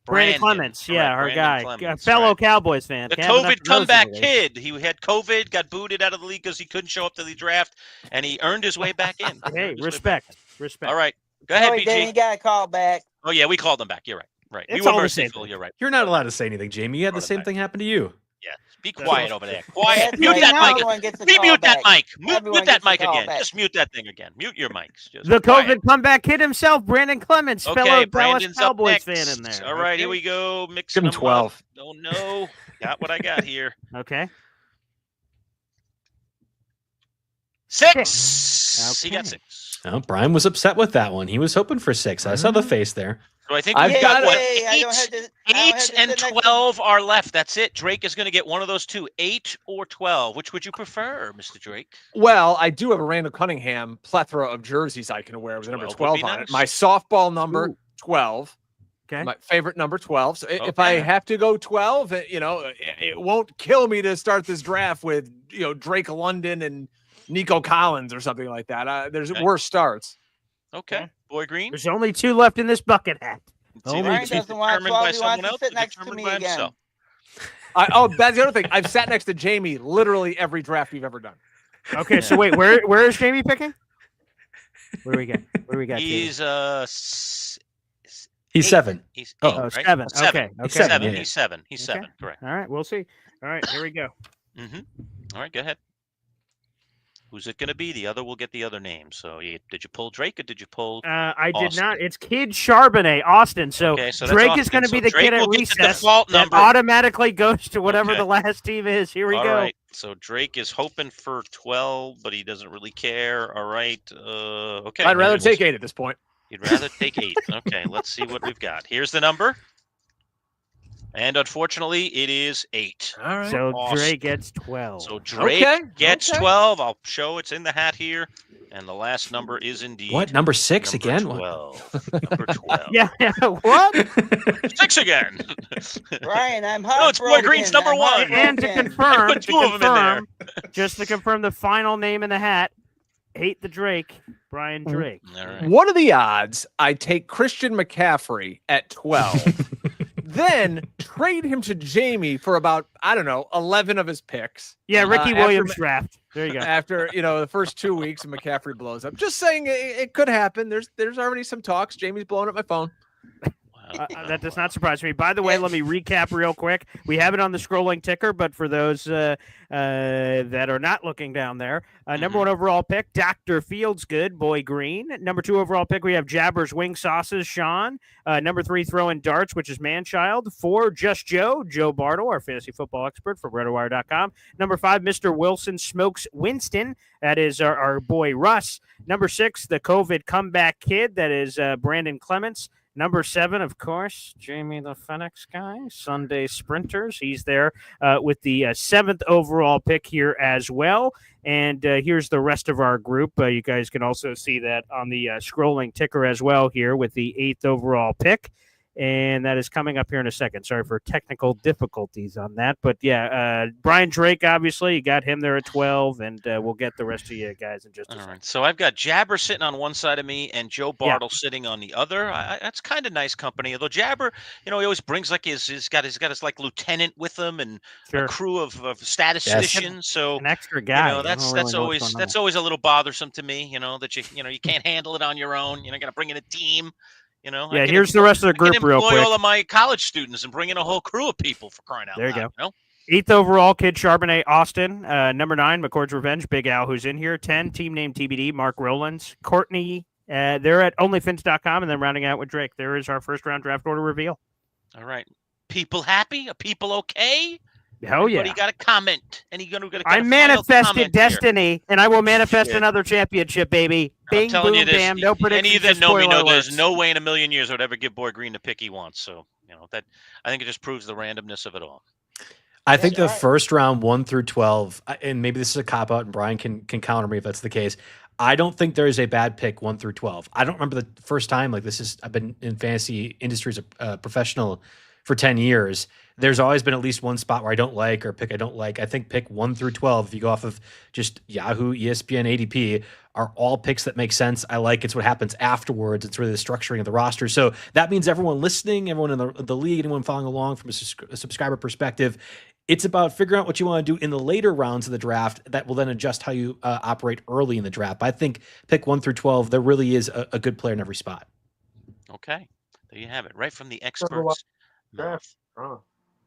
Brandon Clements. Yeah, our guy. Clements, fellow Cowboys fan. The COVID comeback kid. He had COVID, got booted out of the league because he couldn't show up to the draft, and he earned his way back in. Hey, respect. All right. Go ahead, BG. Then he got a call back. Oh, yeah, we called him back. You're right. Right. It's we were all the same. You're right. You're not allowed to say anything, Jamie. You had the same thing happen to you. Yeah. Be quiet over there. Quiet. That's Mute right. that Everyone mic. gets a Mute call that back. mic. Mute Everyone that gets a mic call again. back. Just mute that thing again. Mute your mics. Just The quiet. COVID comeback kid himself, Brandon Clements, Okay, fellow Brandon's Dallas up Cowboys next. fan in there. All right, here we go. Mixing Give him them 12. up. Oh, no. Got what I got here. Okay. 6. He got 6. Oh, Brian was upset with that one. He was hoping for 6. I saw the face there. So I think I've we've got got what? Yay, I 8, don't have to- I don't have 8 to and sit next to 12 are left. That's it. Drake is going to get one of those 2. 8 or 12. Which would you prefer, Mr. Drake? Well, I do have a Randall Cunningham plethora of jerseys I can wear with the number 12 would 12 be on nice. it. My softball number, 12. Okay. My favorite number, 12. So if I Okay. have to go 12, it won't kill me to start this draft with, Drake London and Nico Collins or something like that. There's Okay. worse starts. Okay. Boy Green? There's only 2 left in this bucket hat. It's either Brian to be doesn't watch determined well. by He someone wants to else sit or next to determined me by again. himself. That's the other thing. I've sat next to Jamie literally every draft we've ever done. Okay, so wait, where is Jamie picking? What do we got? What do we got? He's He's 7. He's Oh. 8, Oh, right? 7. Seven. Okay. He's Okay. 7, yeah. He's 7. He's Okay. 7. Correct. All right, we'll see. All right, here we go. Mm-hmm. All right, go ahead. Who's it going to be? The other will get the other name. So, did you pull Drake or did you pull? I did not. Austin? It's Kid Charbonnet, Austin. So, Okay, so that's Drake Austin. is going to be So the Drake kid at will get the recess default that number. automatically goes to whatever Okay. the last team is. Here we All go. right. So Drake is hoping for 12, but he doesn't really care. All right. Okay. I'd rather take 8 at this point. You'd rather take 8. Okay. Let's see what we've got. Here's the number. And unfortunately, it is 8. All right. So Awesome. Drake gets 12. So Drake Okay, gets okay. 12. I'll show it's in the hat here. And the last number is indeed. What? Number 6 number again? 12. Number 12. Yeah. What? 6 again. Brian, I'm No, it's Boy Green's number I'm 1. And to heartbroken. confirm, Put 2 of them in there. just to confirm the final name in the hat, hate the Drake, Brian Drake. All right. What are the odds I take Christian McCaffrey at 12, then trade him to Jamie for about, 11 of his picks? Yeah, Ricky after Williams Ma- draft. There you go. After, the first 2 weeks and McCaffrey blows up. Just saying it could happen. There's already some talks. Jamie's blowing up my phone. That does not surprise me. By the way, let me recap real quick. We have it on the scrolling ticker, but for those that are not looking down there, number 1 overall pick, Dr. Fieldsgood, Boy Green. Number 2 overall pick, we have Jabber's Wing Sauces, Sean. Number 3, Throwing Darts, which is Manchild. 4, Just Joe Bartle, our fantasy football expert for RotoWire.com. Number 5, Mr. Wilson Smokes Winston. That is our boy Russ. Number 6, the COVID comeback kid. That is Brandon Clements. Number 7, of course, Jamie the Phoenix guy, Sunday Sprinters. He's there with the 7th overall pick here as well. And here's the rest of our group. You guys can also see that on the scrolling ticker as well here with the 8th overall pick. And that is coming up here in a second. Sorry for technical difficulties on that. But, yeah, Brian Drake, obviously, you got him there at 12, and we'll get the rest of you guys in just a second. All right. So I've got Jabber sitting on one side of me and Joe Bartle sitting on the other. That's kind of nice company. Although Jabber, he always brings like he's got his like lieutenant with him and a crew of statisticians. So an extra guy. That's always a little bothersome to me. That you can't handle it on your own. You're not gonna bring in a team. Yeah, here's the rest of the group real quick. Employ all of my college students and bring in a whole crew of people for crying out loud. There you go. 8th overall, Kid Charbonnet, Austin. Number 9, McCord's Revenge, Big Al, who's in here. 10, team name TBD, Mark Rowlands. Courtney, they're at onlyfins.com, and then rounding out with Drake. There is our first round draft order reveal. All right. People happy? Are people okay? Hell yeah. Everybody got a comment. And you're gonna I manifested destiny, and I will manifest another championship, baby. Bing, boom, bam, no predictions. Any of that know me know there's no way in a million years I would ever give Boy Green the pick he wants. So, that I think it just proves the randomness of it all. I think the first round 1 through 12, and maybe this is a cop out, and Brian can counter me if that's the case. I don't think there is a bad pick 1 through 12. I don't remember the first time I've been in fantasy industry as a professional for 10 years. There's always been at least one spot where I don't like or pick I don't like. I think pick 1 through 12, if you go off of just Yahoo, ESPN, ADP, are all picks that make sense. I like it's what happens afterwards. It's really the structuring of the roster. So that means everyone listening, everyone in the league, anyone following along from a subscriber perspective, it's about figuring out what you want to do in the later rounds of the draft that will then adjust how you operate early in the draft. But I think pick 1 through 12, there really is a good player in every spot. Okay. There you have it. Right from the experts. Draft. Oh.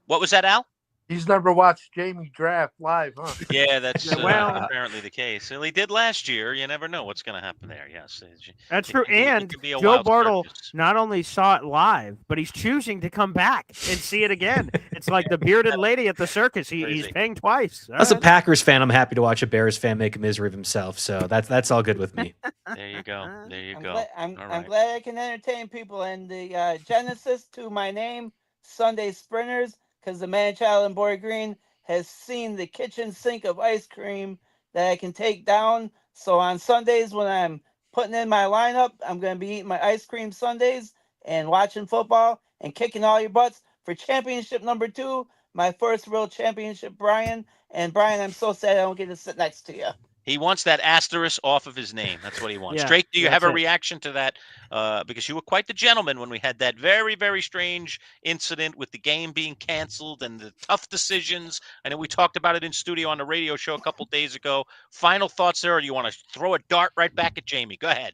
What was that, Al? He's never watched Jamie draft live, huh? Yeah, that's well, apparently the case. Well, he did last year. You never know what's going to happen there. Yes, that's true. And Joe Bartle not only saw it live, but he's choosing to come back and see it again. It's like the bearded lady at the circus. He's paying twice. As a Packers fan, I'm happy to watch a Bears fan make a misery of himself. So that's all good with me. There you go. There you go. I'm glad I can entertain people. And the genesis to my name, Sunday Sprinters, because the Manchild and Boy Green has seen the kitchen sink of ice cream that I can take down. So on Sundays when I'm putting in my lineup, I'm going to be eating my ice cream sundaes and watching football and kicking all your butts for championship number 2, my first real championship, Brian. And Brian, I'm so sad I don't get to sit next to you. He wants that asterisk off of his name. That's what he wants. Yeah, Drake, do you have that's a it. reaction to that? Because you were quite the gentleman when we had that very, very strange incident with the game being canceled and the tough decisions. I know we talked about it in studio on the radio show a couple days ago. Final thoughts there, or do you want to throw a dart right back at Jamie? Go ahead.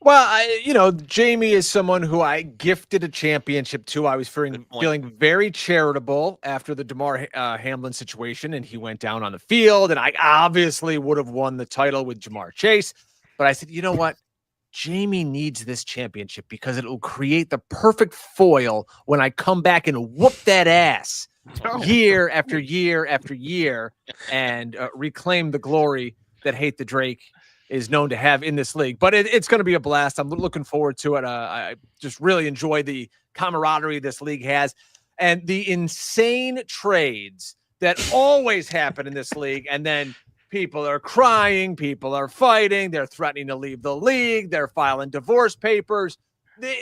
Well, Jamie is someone who I gifted a championship to. I was feeling very charitable after the DeMar Hamlin situation, and he went down on the field, and I obviously would have won the title with Jamar Chase. But I said, you know what? Jamie needs this championship because it will create the perfect foil when I come back and whoop that ass year after year after year and reclaim the glory that Hate the Drake is known to have in this league. But it's going to be a blast. I'm looking forward to it. I just really enjoy the camaraderie this league has and the insane trades that always happen in this league. And then people are crying, people are fighting, they're threatening to leave the league, they're filing divorce papers.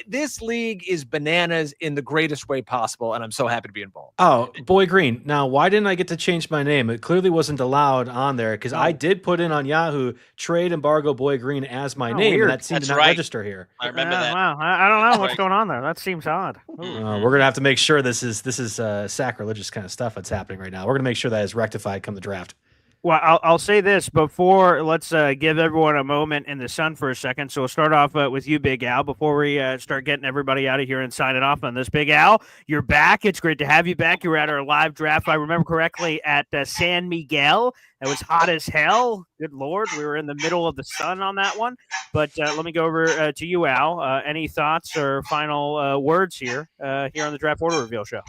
This league is bananas in the greatest way possible, and I'm so happy to be involved. Oh, Boy Green. Now, why didn't I get to change my name? It clearly wasn't allowed on there because I did put in on Yahoo trade embargo Boy Green as my name, weird. and that seemed That's to not right. register here. I remember that. Wow, I don't know what's Right. going on there. That seems odd. We're gonna have to make sure this is sacrilegious kind of stuff that's happening right now. We're gonna make sure that is rectified come the draft. Well, I'll say this before. Let's give everyone a moment in the sun for a second. So we'll start off with you, Big Al, before we start getting everybody out of here and signing off on this. Big Al, you're back. It's great to have you back. You were at our live draft, if I remember correctly, at San Miguel. It was hot as hell. Good Lord. We were in the middle of the sun on that one. But let me go over to you, Al. Any thoughts or final words here on the Draft Order Reveal show?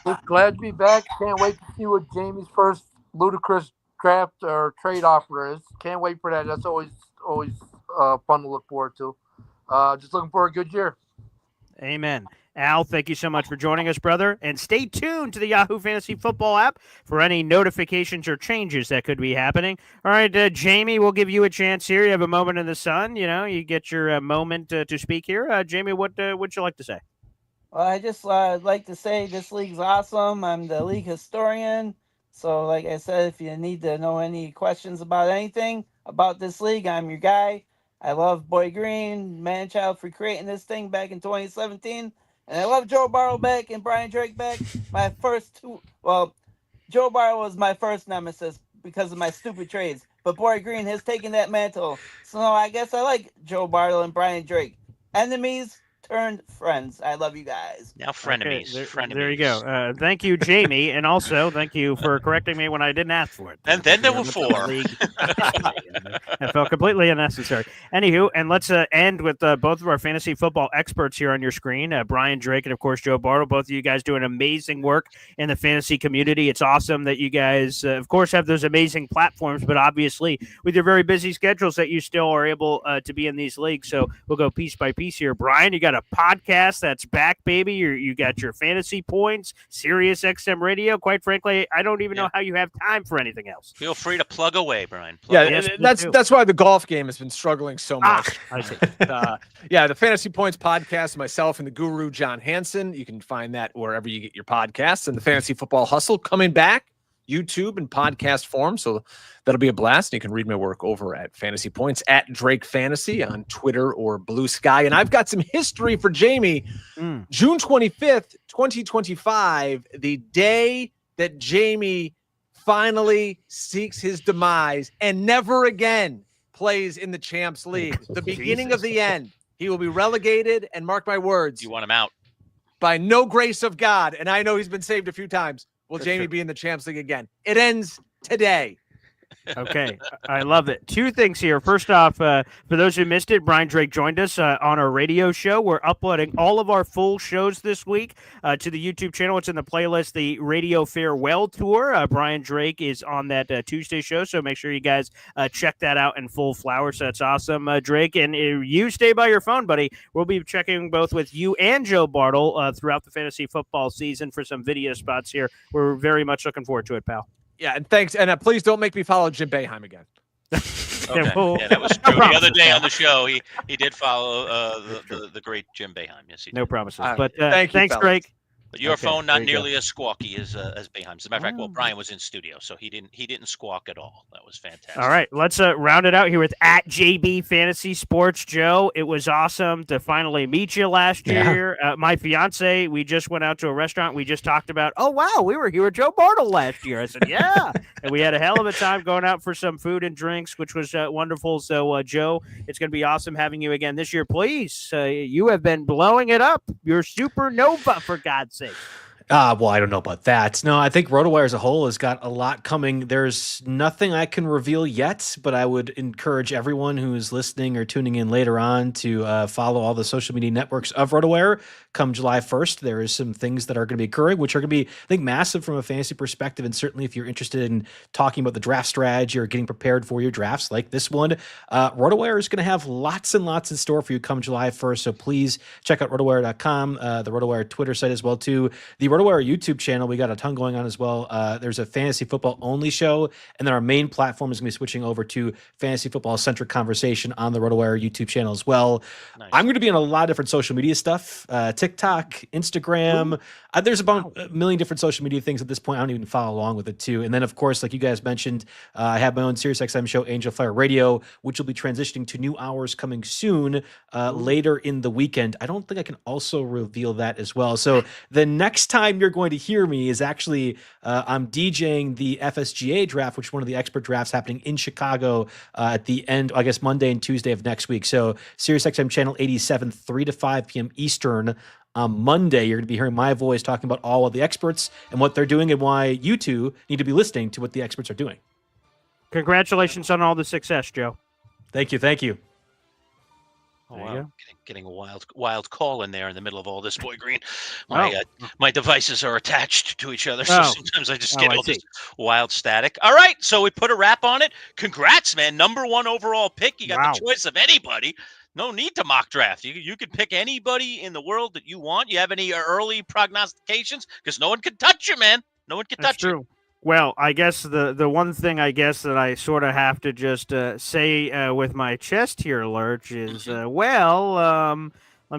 Just glad to be back. Can't wait to see what Jamie's first ludicrous draft or trade offer is. Can't wait for that. That's always fun to look forward to. Just looking for a good year. Amen. Al, thank you so much for joining us, brother. And stay tuned to the Yahoo Fantasy Football app for any notifications or changes that could be happening. All right, Jamie, we'll give you a chance here. You have a moment in the sun. You get your moment to speak here. Jamie, what would you like to say? Well, I just like to say this league's awesome. I'm the league historian. So, like I said, if you need to know any questions about anything about this league, I'm your guy. I love Boy Green, Manchild for creating this thing back in 2017. And I love Joe Barrow back and Brian Drake back. My first two, well, Joe Barrow was my first nemesis because of my stupid trades. But Boy Green has taken that mantle. So I guess I like Joe Barrow and Brian Drake. Enemies turned friends. I love you guys. Now frenemies. Okay, frenemies. there you go. Thank you, Jamie, and also thank you for correcting me when I didn't ask for it. And then there were four. That felt completely unnecessary. Anywho, and let's end with both of our fantasy football experts here on your screen, Brian Drake and, of course, Joe Barrow. Both of you guys doing amazing work in the fantasy community. It's awesome that you guys, of course, have those amazing platforms, but obviously with your very busy schedules that you still are able to be in these leagues. So we'll go piece by piece here. Brian, you got a podcast that's back, baby. You got your fantasy points, Sirius XM radio. Quite frankly, I don't even know how you have time for anything else. Feel free to plug away, Brian. Plug Yeah, away. that's why the golf game has been struggling so much. I see. The Fantasy Points podcast, myself and the guru John Hansen. You can find that wherever you get your podcasts. And the Fantasy Football Hustle coming back, YouTube and podcast form. So that'll be a blast. You can read my work over at Fantasy Points at Drake Fantasy on Twitter or Blue Sky. And I've got some history for Jamie. June 25th, 2025, the day that Jamie finally seeks his demise and never again plays in the Champs League. The beginning of the end. He will be relegated, and mark my words, You want him out. by no grace of God, and I know he's been saved a few times, will Jamie be in the Champs League again. It ends today. Okay, I love it. Two things here. First off, for those who missed it, Brian Drake joined us on our radio show. We're uploading all of our full shows this week to the YouTube channel. It's in the playlist, the Radio Farewell Tour. Brian Drake is on that Tuesday show, so make sure you guys check that out in full flower. So that's awesome, Drake. And you stay by your phone, buddy. We'll be checking both with you and Joe Bartle throughout the fantasy football season for some video spots here. We're very much looking forward to it, pal. Yeah, and thanks. And please don't make me follow Jim Boeheim again. Okay. well, Yeah, that was no true. The other promises, day pal. on the show, he did follow the great Jim Boeheim. Yes, he did. No promises. All right. But Thank you, thanks, fellas. Drake. But your Okay, phone there not you go. nearly as squawky as Boeheim's. As a matter of fact, well, Brian was in studio, so he didn't squawk at all. That was fantastic. All right, let's round it out here with at JB Fantasy Sports. Joe, it was awesome to finally meet you last year. My fiance, we just went out to a restaurant. We just talked about, oh, wow, we were here with Joe Bartle last year. I said, yeah. And we had a hell of a time going out for some food and drinks, which was wonderful. So, Joe, it's going to be awesome having you again this year. Please, you have been blowing it up. You're supernova, for God's sake. Well, I don't know about that. No, I think RotoWire as a whole has got a lot coming. There's nothing I can reveal yet, but I would encourage everyone who's listening or tuning in later on to follow all the social media networks of RotoWire. Come July 1st, there is some things that are going to be occurring, which are going to be, I think, massive from a fantasy perspective. And certainly if you're interested in talking about the draft strategy or getting prepared for your drafts like this one, RotoWire is going to have lots and lots in store for you come July 1st. So please check out rotowire.com, the RotoWire Twitter site as well, too. The RotoWire YouTube channel, we got a ton going on as well. There's a fantasy football only show, and then our main platform is going to be switching over to fantasy football centric conversation on the RotoWire YouTube channel as well. Nice. I'm going to be on a lot of different social media stuff, TikTok, Instagram. There's about a million different social media things at this point. I don't even follow along with it too. And then, of course, like you guys mentioned, I have my own SiriusXM show, Angel Fire Radio, which will be transitioning to new hours coming soon, later in the weekend. I don't think I can also reveal that as well. So the next time you're going to hear me is actually I'm DJing the FSGA draft, which is one of the expert drafts happening in Chicago at the end, I guess, Monday and Tuesday of next week. So SiriusXM channel 87, 3 to 5 p.m. Eastern. On Monday, you're going to be hearing my voice talking about all of the experts and what they're doing and why you two need to be listening to what the experts are doing. Congratulations on all the success, Joe. Thank you. Thank you. Oh, There you wow. go. Getting a wild call in there in the middle of all this, Boy Green. My devices are attached to each other, so sometimes I just get all this wild static. All right, so we put a wrap on it. Congrats, man. Number 1 overall pick. You got the choice of anybody. No need to mock draft. You can pick anybody in the world that you want. You have any early prognostications? Because no one can touch you, man. No one can touch you. Well, I guess the one thing I guess that I sort of have to just say with my chest here, Lurch, is let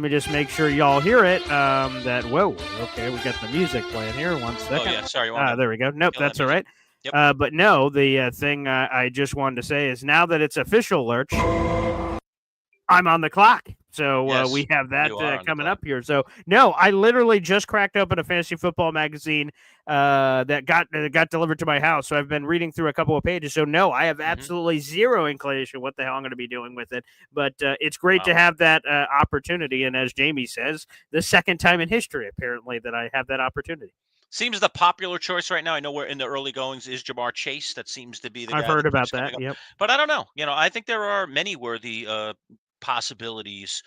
me just make sure y'all hear it. Okay, we got the music playing here. 1 second. Oh yeah, sorry. There we go. Nope, that's all right. Yep. But no, the thing I just wanted to say is now that it's official, Lurch, I'm on the clock. So Yes, we have that you are on the coming clock. up here. So no, I literally just cracked open a fantasy football magazine that got delivered to my house. So I've been reading through a couple of pages. So no, I have absolutely zero inclination what the hell I'm going to be doing with it. But it's great to have that opportunity. And as Jamie says, the second time in history, apparently, that I have that opportunity. Seems the popular choice right now. I know we're in the early goings is Jamar Chase. That seems to be the guy. I've heard that about keeps coming that. up. Yep. But I don't know. I think there are many worthy possibilities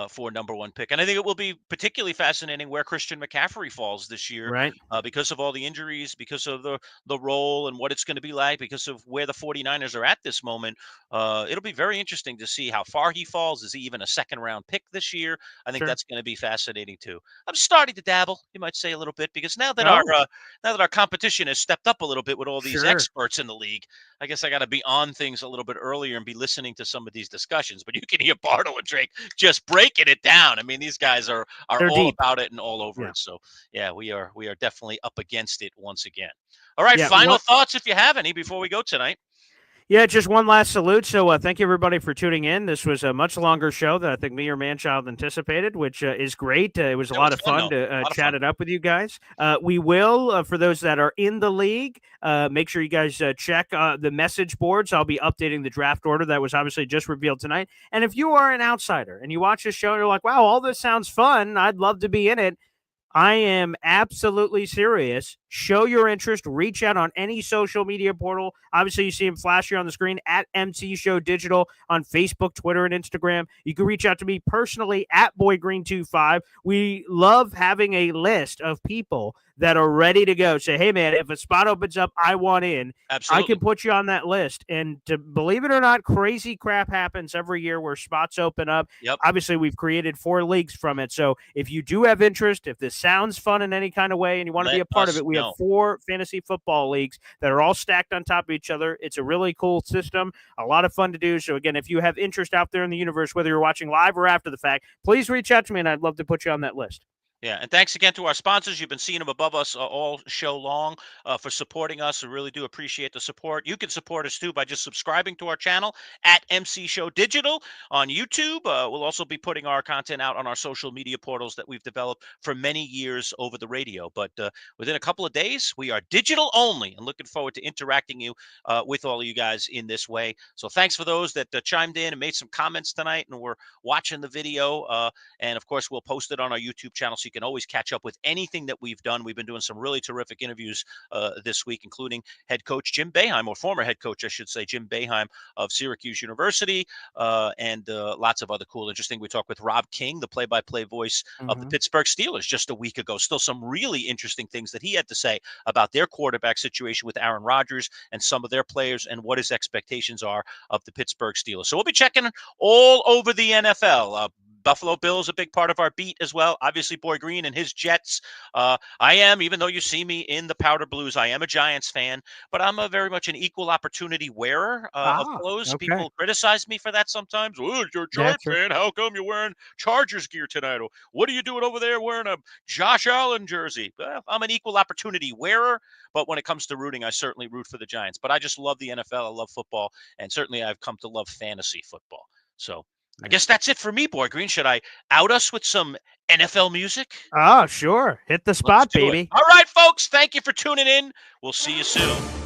for number 1 pick. And I think it will be particularly fascinating where Christian McCaffrey falls this year, Right. because of all the injuries, because of the role and what it's going to be like, because of where the 49ers are at this moment. It'll be very interesting to see how far he falls. Is he even a second-round pick this year? I think that's going to be fascinating too. I'm starting to dabble, you might say, a little bit, because now that our competition has stepped up a little bit with all these experts in the league, I guess I got to be on things a little bit earlier and be listening to some of these discussions. But you can hear Bartle and Drake just breaking it down. I mean, these guys are They're all deep. about it and all over it. So yeah, we are definitely up against it once again. All right, Yeah, final thoughts if you have any before we go tonight. Yeah, just one last salute. So thank you, everybody, for tuning in. This was a much longer show than I think me or Manchild anticipated, which is great. It was a lot of fun to chat it up with you guys. We will, for those that are in the league, make sure you guys check the message boards. I'll be updating the draft order that was obviously just revealed tonight. And if you are an outsider and you watch this show and you're like, wow, all this sounds fun, I'd love to be in it, I am absolutely serious. Show your interest. Reach out on any social media portal. Obviously, you see him flash here on the screen at MC Show Digital on Facebook, Twitter, and Instagram. You can reach out to me personally at BoyGreen25. We love having a list of people that are ready to go. Say, hey, man, if a spot opens up, I want in. Absolutely. I can put you on that list. And to believe it or not, crazy crap happens every year where spots open up. Yep. Obviously, we've created 4 leagues from it. So if you do have interest, if this sounds fun in any kind of way and you want to be a part of it, we have 4 fantasy football leagues that are all stacked on top of each other. It's a really cool system, a lot of fun to do. So again, if you have interest out there in the universe, whether you're watching live or after the fact, please reach out to me and I'd love to put you on that list. Yeah, and thanks again to our sponsors. You've been seeing them above us all show long for supporting us. We really do appreciate the support. You can support us too by just subscribing to our channel at MC Show Digital on YouTube. We'll also be putting our content out on our social media portals that we've developed for many years over the radio. But within a couple of days, we are digital only, and looking forward to interacting with all of you guys in this way. So thanks for those that chimed in and made some comments tonight and were watching the video. And of course, we'll post it on our YouTube channel so you can always catch up with anything that we've done. We've been doing some really terrific interviews this week, including head coach Jim Boeheim, or former head coach, I should say, Jim Boeheim of Syracuse University, and lots of other cool, interesting. We talked with Rob King, the play-by-play voice of the Pittsburgh Steelers, just a week ago. Still some really interesting things that he had to say about their quarterback situation with Aaron Rodgers and some of their players and what his expectations are of the Pittsburgh Steelers. So we'll be checking all over the NFL. Buffalo Bills, a big part of our beat as well. Obviously, Boy Green and his Jets. I am, even though you see me in the powder blues, I am a Giants fan, but I'm a very much an equal opportunity wearer of clothes. Okay. People criticize me for that sometimes. Oh, you're a Giants fan. How come you're wearing Chargers gear tonight? Or what are you doing over there wearing a Josh Allen jersey? Well, I'm an equal opportunity wearer, but when it comes to rooting, I certainly root for the Giants. But I just love the NFL. I love football, and certainly I've come to love fantasy football. So I guess that's it for me, Boy Green. Should I out us with some NFL music? Oh, sure. Hit the spot, Let's do it. baby. All right, folks. Thank you for tuning in. We'll see you soon.